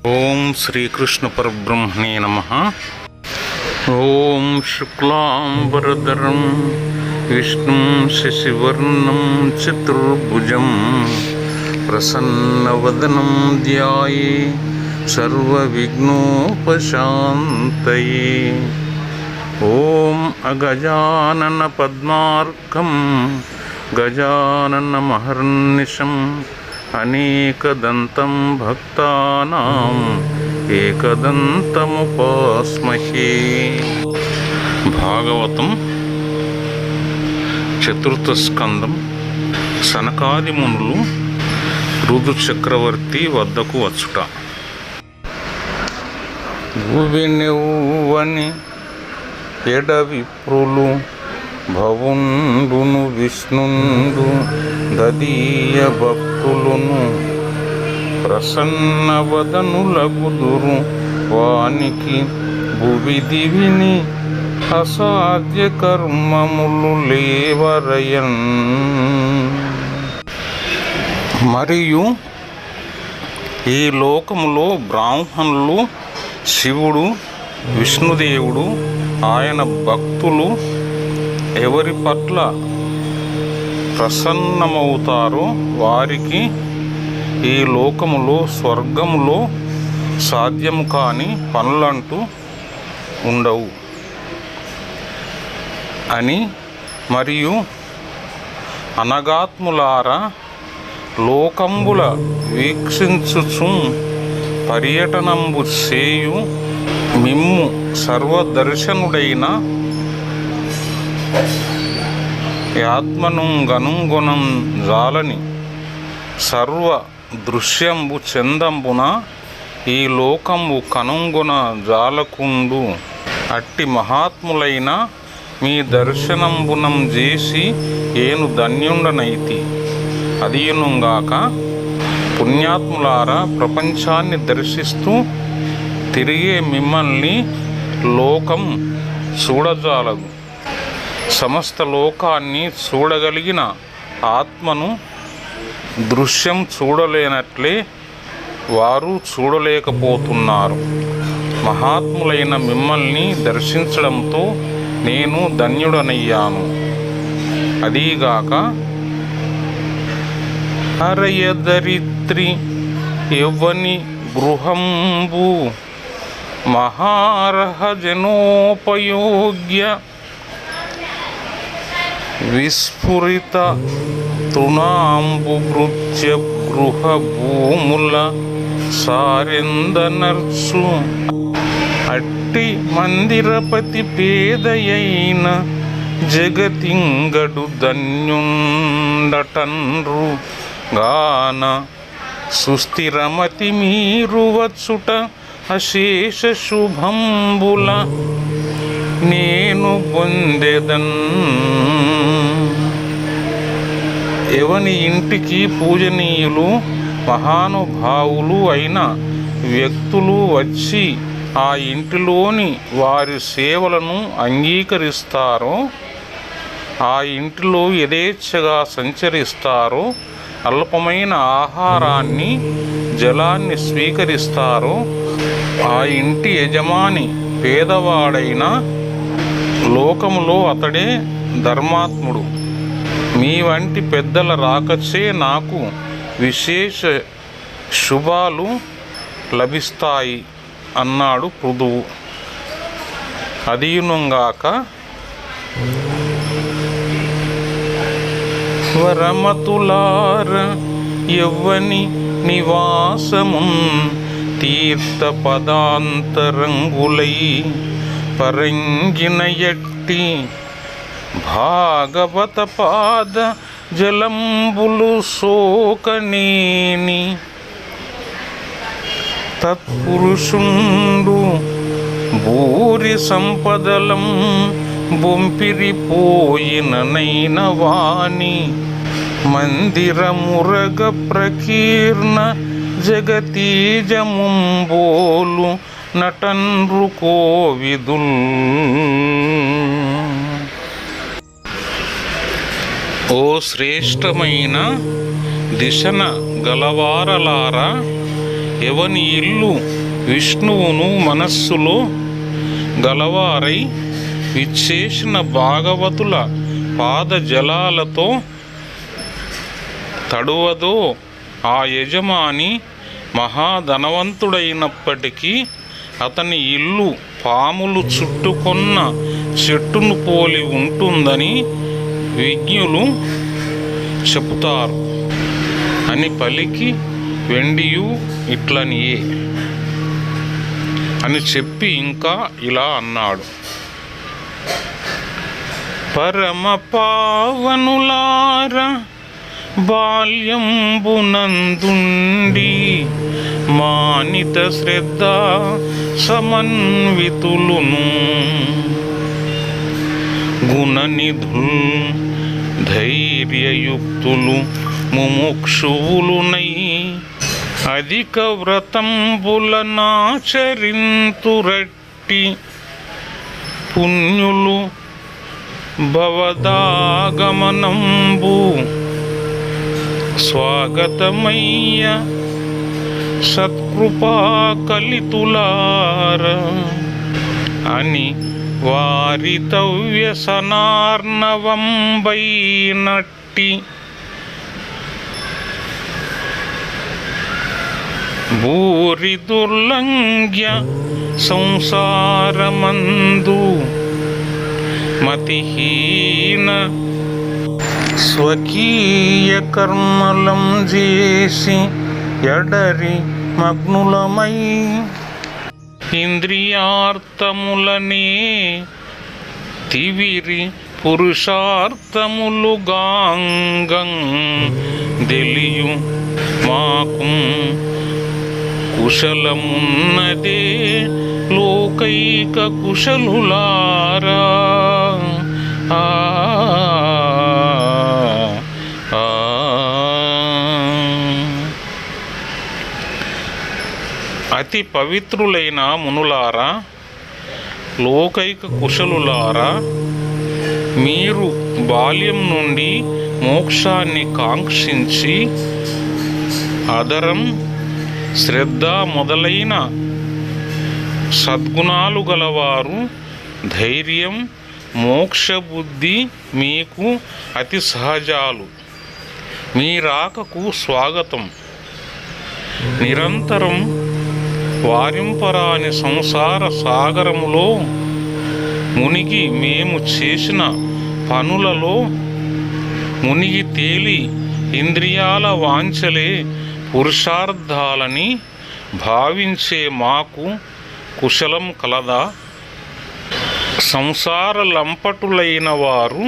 ఓం శ్రీకృష్ణ పరబ్రహ్మణే నమః. ఓం శుక్లాంబరధరం విష్ణుం శశివర్ణం చతుర్భుజం ప్రసన్నవదనం ధ్యాయే సర్వవిఘ్నోపశాంతయే. ఓం అగజానన పద్మార్కం గజాననమహర్నిశం అనేకదంతం భక్తానాం ఏకదంతముపాస్మహే. భాగవతం చతుర్థ స్కందం. సనకాది మునులు ఋతు చక్రవర్తి వద్దకు వచ్చుట. గువినెవ్వని ఎడవిప్రులు భవుండును విష్ణుండు దదీయ భక్తులును ప్రసన్నవదనులగుదురు వానికి భువి దివిని అసాధ్య కర్మములు లేవరయన్. మరియు ఈ లోకములో బ్రాహ్మణులు శివుడు విష్ణుదేవుడు ఆయన భక్తులు ఎవరి పట్ల ప్రసన్నమవుతారో వారికి ఈ లోకములో స్వర్గములో సాధ్యము కాని పనులంటూ ఉండవు అని, మరియు అనగాత్ములారా లోకంబుల వీక్షించుచు పర్యటనంబు చేయు మిమ్ము సర్వదర్శనుడైన ఆత్మను గనుగొనం జాలని సర్వ దృశ్యంబు చందంబున ఈ లోకంబు కనుగొన జాలకుండు అట్టి మహాత్ములైన మీ దర్శనంబునం చేసి ఏను ధన్యుండనైతి. అదియునుగాక పుణ్యాత్ములారా ప్రపంచాన్ని దర్శిస్తూ తిరిగే మిమ్మల్ని లోకం చూడజాలదు. సమస్త లోకాన్ని చూడగలిగిన ఆత్మను దృశ్యం చూడలేనట్లే వారు చూడలేకపోతున్నారు. మహాత్ములైన మిమ్మల్ని దర్శించడంతో నేను ధన్యుడనయ్యాను. అదీగాక హరయదరిత్రి యవ్వని గృహంబు మహారహజనోపయోగ్య విస్ఫురిత తృణాంబు భృత్య గృహ భూముల సారెందనర్సు అట్టి మందిరపతి పేదయైన జగతింగడు ధన్యుండటన్రు గాన సుస్థిరమతి మీరు వచ్చుట అశేష శుభంబుల నేను పొందెదన్. ఎవని ఇంటికి పూజనీయులు మహానుభావులు అయిన వ్యక్తులు వచ్చి ఆ ఇంటిలోని వారి సేవలను అంగీకరిస్తారో, ఆ ఇంటిలో యథేచ్ఛగా సంచరిస్తారో, అల్పమైన ఆహారాన్ని జలాన్ని స్వీకరిస్తారో, ఆ ఇంటి యజమాని పేదవాడైన లోకములో అతడే ధర్మాత్ముడు. మీ వంటి పెద్దల రాకచే నాకు విశేష శుభాలు లభిస్తాయి అన్నాడు పృథువు. అదియునుగాక వరమతులార యవ్వని నివాసమున్ తీర్థ పదాంతరంగులై పరంగిన ఎట్టి భాగవత పాద జలంబులు సోకనేని తత్పురుషుండు భూరి సంపదలం బొంపిరిపోయిన నైన వాణి మందిరమురగ ప్రకీర్ణ జగతీజముంబోలు నటన్రు కోవిదుల్. ఓ శ్రేష్టమైన దిశన గలవారలారా, ఎవని ఇల్లు విష్ణువును మనస్సులో గలవారై విచ్చేసిన భాగవతుల పాదజలాలతో తడువదో ఆ యజమాని మహాధనవంతుడైనప్పటికీ అతని ఇల్లు పాములు చుట్టుకొన్న చెట్టును పోలి ఉంటుందని విజ్ఞులు చెబుతారు అని పలికి వెండియు ఇట్లనియే అని చెప్పి ఇంకా ఇలా అన్నాడు. పరమ పావనులార బాల్యంబునందుండి మానిత శ్రద్ధ సమన్వితులును గుణనిధుల్ ధైర్యయుక్తులు ముముక్షువులునై అధిక వ్రతంబులనాచరింతురట్టి పుణ్యులు భవదాగమనంబు స్వాగతమయ్య సత్కృపా కలితులార అని వారితవ్యసనార్ణవంబైనట్టి భూరి దుర్లంఘ్య సంసారమందు మతిహీన స్వకీయ కర్మలం చేసి ఎడరి మగ్నులమై ఇంద్రియార్థములనే తివిరి పురుషార్థములు గాంగం దెలియు మాకు కుశలమున్నదే లోకైక కుశలులారా. అతి పవిత్రులైన మునులారా, లోకైక కుశలులారా, మీరు బాల్యం నుండి మోక్షాన్ని కాంక్షించి ఆదరం, శ్రద్ధ మొదలైన సద్గుణాలు గలవారు. ధైర్యం, మోక్షబుద్ధి మీకు అతి సహజాలు. మీ రాకకు స్వాగతం. నిరంతరం వారింపరాని సంసార సాగరములో మునిగి మేము చేసిన పనులలో మునిగి తేలి ఇంద్రియాల వాంఛలే పురుషార్థాలని భావించే మాకు కుశలం కలదా? సంసార లంపటులైన వారు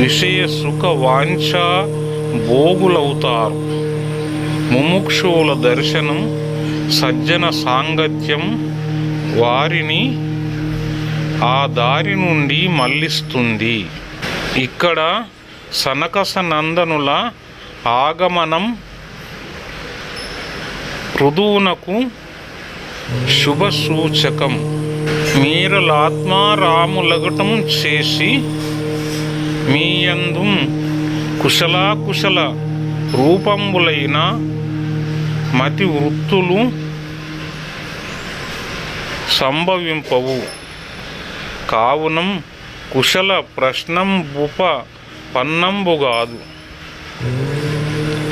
విషయ సుఖ వాంఛ భోగులవుతారు. ముముక్షువుల దర్శనం, సజ్జన సాంగత్యం వారిని ఆ దారి నుండి మళ్ళిస్తుంది. ఇక్కడ సనకసనందనుల ఆగమనం ఋతువునకు శుభసూచకం. మీరలాత్మారాములగటం చేసి మీయందు కుశలాకుశల రూపంబులైన మతి వృత్తులు సంభవింపవు. కావునం కుశల ప్రశ్నంబుప పన్నంబుగాదు.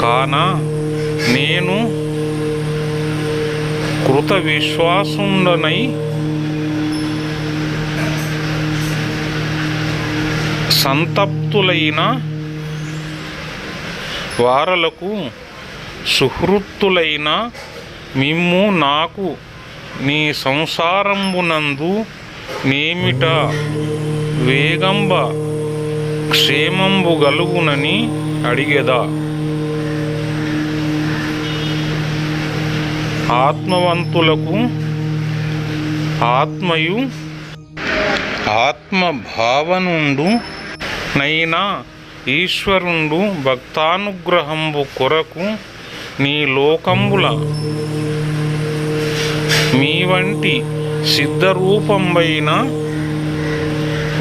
కాన నేను కృత విశ్వాసుండనై సంతప్తులైన వారలకు సుహృత్తులైన మిమ్ము నాకు నీ సంసారంబునందు నేమిట వేగంబ క్షేమంబు గలుగునని అడిగెదా. ఆత్మవంతులకు ఆత్మయు ఆత్మభావనుండు నైనా ఈశ్వరుండు భక్తానుగ్రహంబు కొరకు నీ లోకంబుల మీ వంటి సిద్ధరూపంబైన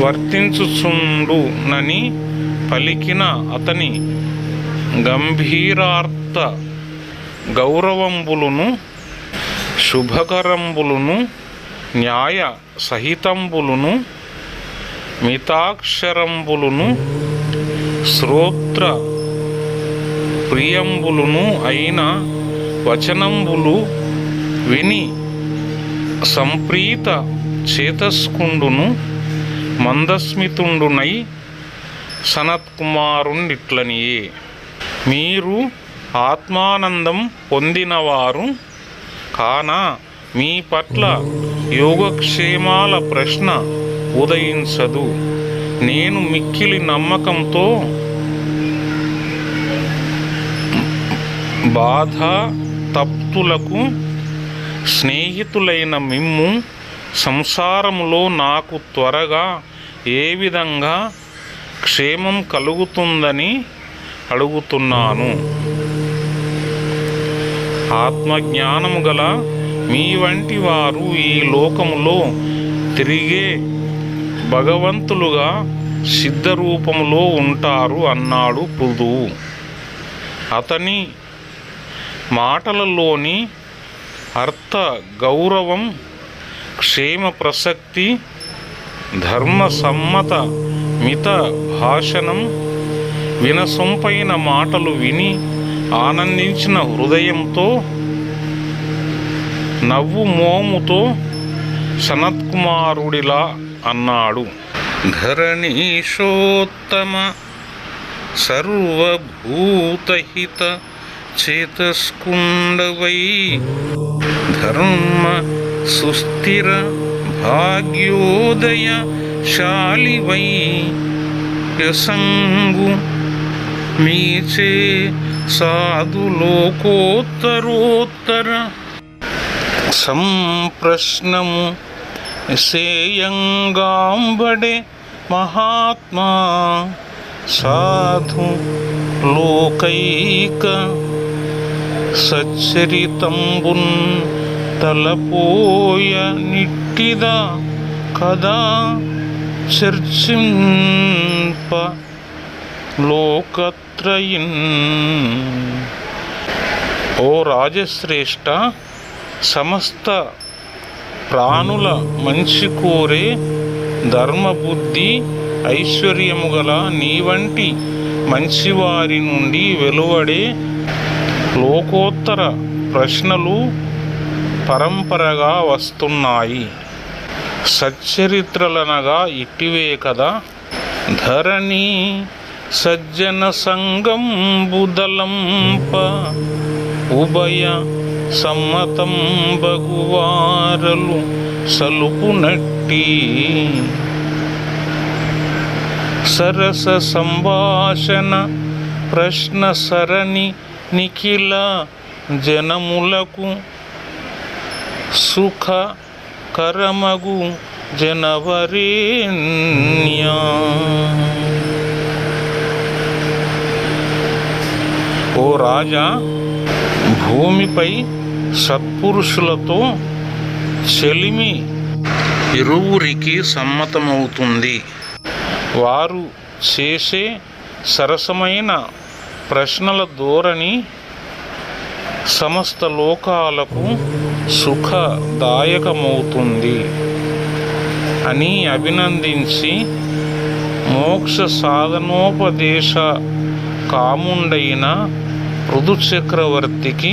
వర్తించుచుండునని పలికిన అతని గంభీరార్థ గౌరవంబులను శుభకరంబులును న్యాయ సహితంబులును మితాక్షరంబులును శ్రోత్ర ప్రియంబులును అయిన వచనంబులు విని సంప్రీత చేతస్కుండును మందస్మితుండునై సనత్కుమారుండిట్లనియే. మీరు ఆత్మానందం పొందినవారు కాన మీ పట్ల యోగక్షేమాల ప్రశ్న ఉదయించదు. నేను మిక్కిలి నమ్మకంతో బాధ తప్తులకు స్నేహితులైన మిమ్ము సంసారములో నాకు త్వరగా ఏ విధంగా క్షేమం కలుగుతుందని అడుగుతున్నాను. ఆత్మజ్ఞానము గల మీ వంటి వారు ఈ లోకములో తిరిగే భగవంతులుగా సిద్ధరూపములో ఉంటారు అన్నాడు పృథువు. అతని మాటలలోని అర్థ గౌరవం, క్షేమ ప్రసక్తి, ధర్మ సమ్మత మిత భాషణం, వినసొంపైన మాటలు విని ఆనందించిన హృదయంతో నవ్వు మోముతో సనత్కుమారుడిలా అన్నాడు. ధరణీశోత్తమ సర్వభూతహిత చేతస్కుండవై ధర్మ సుస్థిర భాగ్యోదయ శాలివై యసంగు మీచే సాధులోకోత్తరోత్తర సంప్రశ్నము సేయంగాంబడే మహాత్మా సాధు లోకైక సచ్చరితంబున్ తలపోయ నిట్టిద కదా చర్చింప లోకత్రయిన్. ఓ రాజశ్రేష్ఠ, సమస్త ప్రాణుల మంచి కోరే ధర్మబుద్ధి ఐశ్వర్యము గల నీ వంటి మంచివారి నుండి వెలువడే లోకోత్తర ప్రశ్నలు పరంపరగా వస్తున్నాయి. సచ్చరిత్రలనగా ఇట్టివే కదా. ధరణి సజ్జన సంగం బుదలంప ఉభయ సమ్మతం బగువారలు సలుపునట్టి సరస సంభాషణ ప్రశ్న సరణి నిఖిల జనములకు సుఖ కరమగు జనవరేణ్యా. ఓ రాజా, భూమిపై సత్పురుషులతో చెలిమి ఇరువురికి సమ్మతమవుతుంది. వారు చేసే సరసమైన ప్రశ్నల ధోరణి సమస్త లోకాలకు సుఖదాయకమవుతుంది అని అభినందించి మోక్ష సాధనోపదేశ కాముండైన పృథు చక్రవర్తికి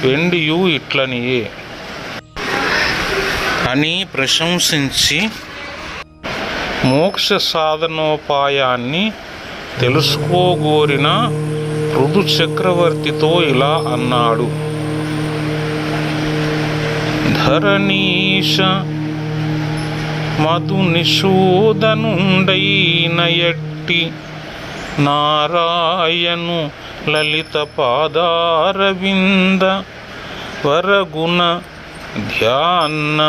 వెండియు ఇట్లనియే అని ప్రశంసించి మోక్ష సాధనోపాయాన్ని తెలుసుకోగోరిన పృథు చక్రవర్తితో ఇలా అన్నాడు. ధరణీశ మధు నిషూదనుండైన ఎట్టి నారాయణు లలిత పాదారవింద వరగుణ ధ్యాన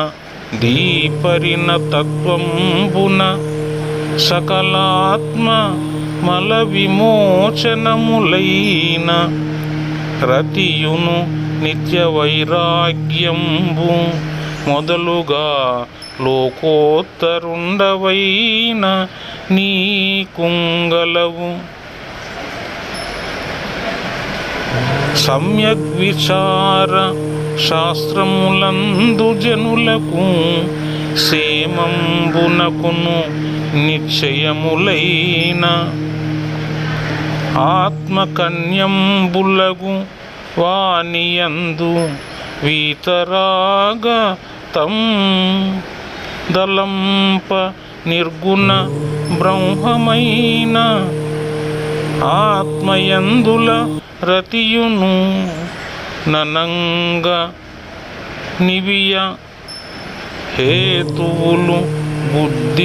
దీపరిన తత్వంబున సకలాత్మ మల విమోచనములైన రతియును నిత్య వైరాగ్యంబు మొదలుగా లోకోత్తరుండవైన నీ కుంగలవు. సమ్యగ్ విచార శాస్త్రములందు జనులకు సేమంబునకును నిశ్చయములైన ఆత్మకన్యంబులగు వానియందు వీతరాగతం దలంప నిర్గుణ బ్రహ్మమైన ఆత్మయందుల రతియును ననంగ నివియ హేతువులు బుద్ధింజింతింప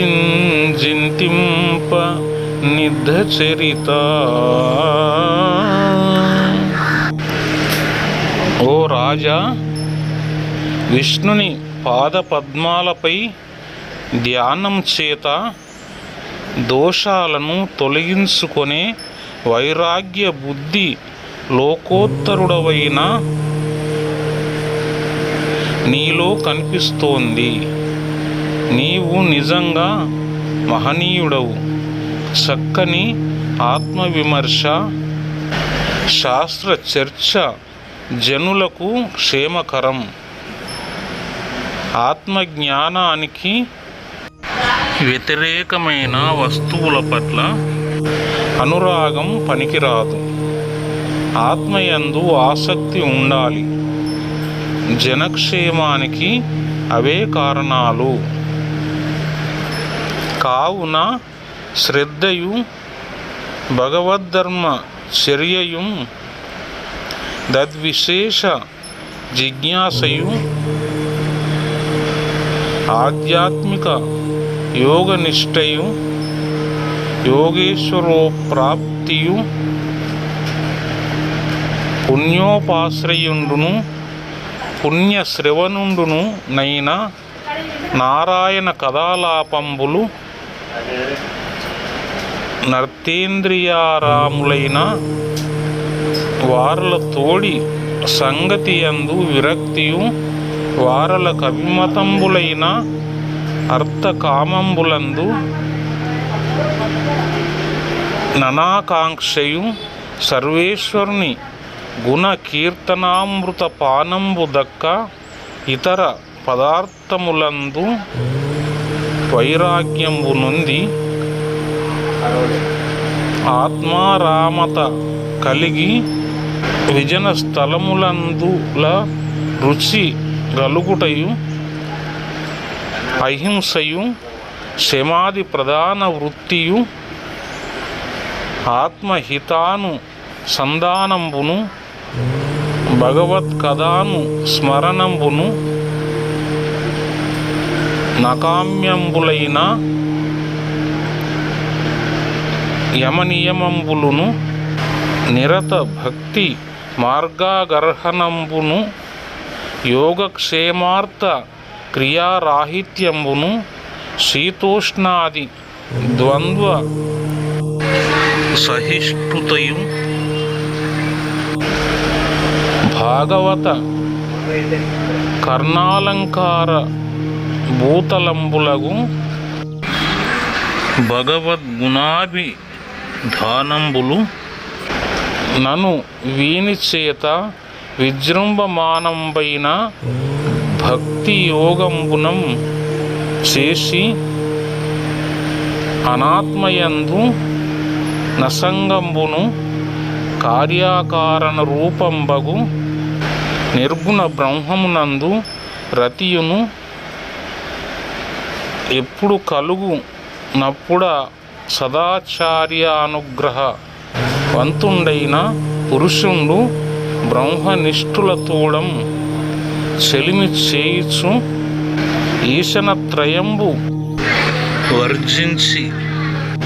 నిధచరిత. ఓ రాజా, విష్ణుని పాదపద్మాలపై ధ్యానం చేత దోషాలను తొలగించుకొనే వైరాగ్య బుద్ధి లోకోత్తరుడవైన నీలో కనిపిస్తోంది. నీవు నిజంగా మహనీయుడవు. చక్కని ఆత్మవిమర్శ, శాస్త్ర చర్చ జనులకు క్షేమకరం. ఆత్మజ్ఞానానికి వ్యతిరేకమైన వస్తువుల పట్ల అనురాగం పనికిరాదు. ఆత్మయందు ఆసక్తి ఉండాలి. జనక్షేమానికి అవే కారణాలు. కావున శ్రద్ధయు భగవద్ధర్మ చర్యయు తద్విశేష జిజ్ఞాసయు ఆధ్యాత్మిక యోగనిష్టయు యోగేశ్వరోప్రాప్తియు పుణ్యోపాశ్రయుండును పుణ్యశ్రవణుండును నైన నారాయణ కథాలాపంబులు నర్తేంద్రియారాములైన వారల తోడి సంగతి యందు విరక్తియు వారల కవిమతంబులైన అర్థకామంబులందు ననాకాంక్షయు సర్వేశ్వరుని గుణ కీర్తనామృత పానంబు దక్క ఇతర పదార్థములందు వైరాగ్యంబు నుండి ఆత్మారామత కలిగి విజన స్థలములందుల రుచి గలుగుటయు అహింసయు శమాది ప్రధాన వృత్తియు ఆత్మహితాను సంధానంబును భగవత్కథాను స్మరణంబును నకామ్యంబులైన యమనియమంబులును నిరత భక్తి మార్గాగర్హణంబును యోగక్షేమార్థ క్రియారాహిత్యంబును శీతోష్ణాది ద్వంద్వ సహిష్ణుతయు భాగవత కర్ణాలంకార భూతలంబులగు భగవద్గుణాభిధానంబులు నను వీని చేత విజృంభమానంబైన భక్తి యోగంబునం చేసి అనాత్మయందు నసంగంబును కార్యాకారణ రూపంబగు నిర్గుణ బ్రహ్మమునందు రతియును ఎప్పుడు కలుగు నప్పుడ సదాచార్యానుగ్రహ వంతుండైన పురుషుండు బ్రహ్మనిష్ఠులతోడం చెలిమి చేయుచు ఈశనత్రయంబు వర్జించి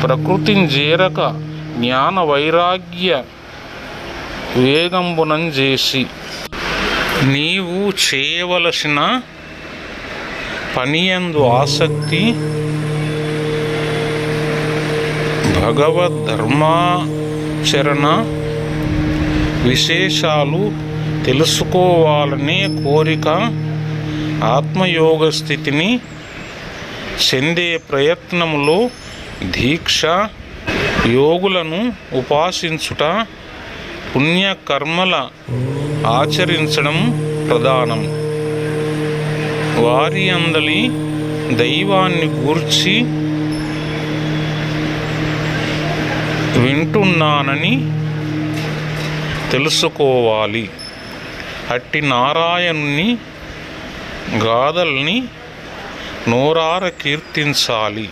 ప్రకృతింజేరక జ్ఞాన వైరాగ్య వేగంబునం చేసి నీవు చేయవలసిన పనియందు ఆసక్తి భగవద్ధర్మాచరణ విశేషాలు తెలుసుకోవాలనే కోరిక ఆత్మయోగ స్థితిని చెందే ప్రయత్నములో దీక్ష యోగులను ఉపాసించుట పుణ్యకర్మల ఆచరించడం ప్రధానం. వారి అందలి దైవాన్ని గూర్చి వింటున్నానని తెలుసుకోవాలి. అట్టి నారాయణుని గాథల్ని నోరార కీర్తించాలి.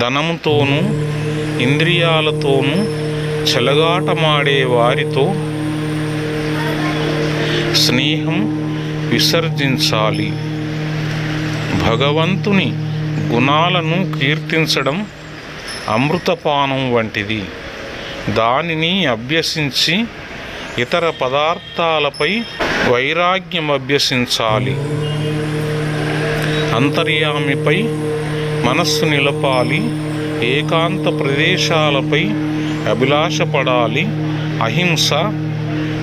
ధనముతోనూ ఇంద్రియాలతోనూ చెలగాటమాడే వారితో స్నేహం విసర్జించాలి. భగవంతుని గుణాలను కీర్తించడం అమృతపానం వంటిది. దానిని అభ్యసించి ఇతర పదార్థాలపై వైరాగ్యం అభ్యసించాలి. అంతర్యామిపై మనస్సు నిలపాలి. ఏకాంత ప్రదేశాలపై అభిలాషపడాలి. అహింస,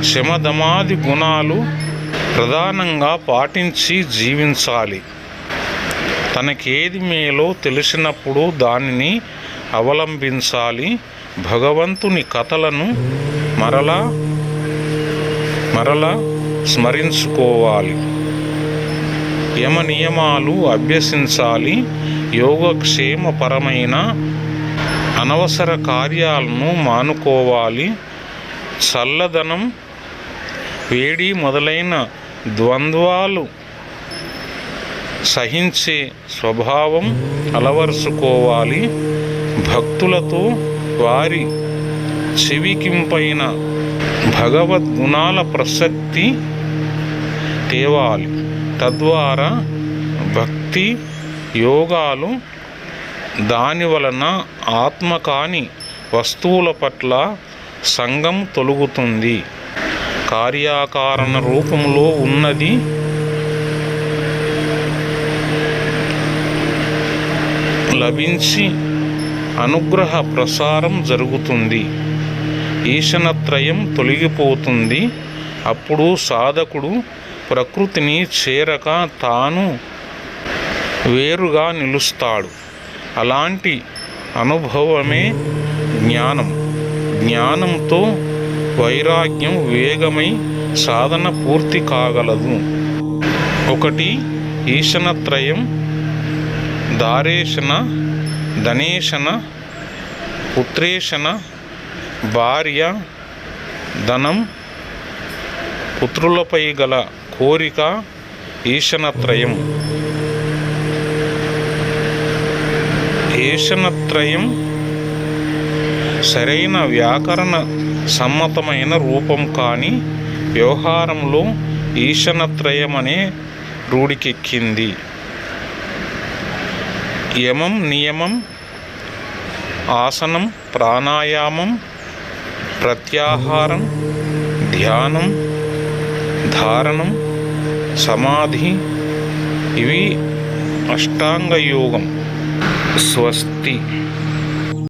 శమదమాది గుణాలు ప్రధానంగా పాటించి జీవించాలి. తనకేది మేలో తెలిసినప్పుడు దానిని అవలంబించాలి. భగవంతుని కథలను మరలా స్మరించుకోవాలి. యమ నియమాలు అభ్యసించాలి. యోగక్షేమపరమైన అనవసర కార్యాలను మానుకోవాలి. చల్లదనం, వేడి మొదలైన ద్వంద్వాలు సహించే స్వభావం అలవరుచుకోవాలి. భక్తులతో వారి చెవికింపైన భగవద్గుణాల ప్రసక్తి తేవాలి. తద్వారా భక్తి యోగాలు దాని వలన ఆత్మ కాని వస్తువుల పట్ల సంగం తొలగుతుంది. కార్యాకారణ రూపంలో ఉన్నది లభించి అనుగ్రహ ప్రసారం జరుగుతుంది. ఈశనత్రయం తొలగిపోతుంది. అప్పుడు సాధకుడు ప్రకృతిని చేరక తాను వేరుగా నిలుస్తాడు. అలాంటి అనుభవమే జ్ఞానం. జ్ఞానంతో వైరాగ్యం వేగమై సాధన పూర్తి కాగలదు. 1 ఈశనత్రయం, దారేశన, ధనేశన, పుత్రేశన, భార్య, ధనం, పుత్రులపై గల కోరిక ఈశనత్రయం. ఈశనత్రయం సరైన వ్యాకరణ సమ్మతమైన రూపం కానీ వ్యవహారంలో ఈశనత్రయం అనే రూఢికెక్కింది. యమం, నియమం, ఆసనం, ప్రాణాయామం, ప్రత్యాహారం, ధ్యానం, ధారణం, సమాధి, ఇవి అష్టాంగ యోగం. స్వస్తి.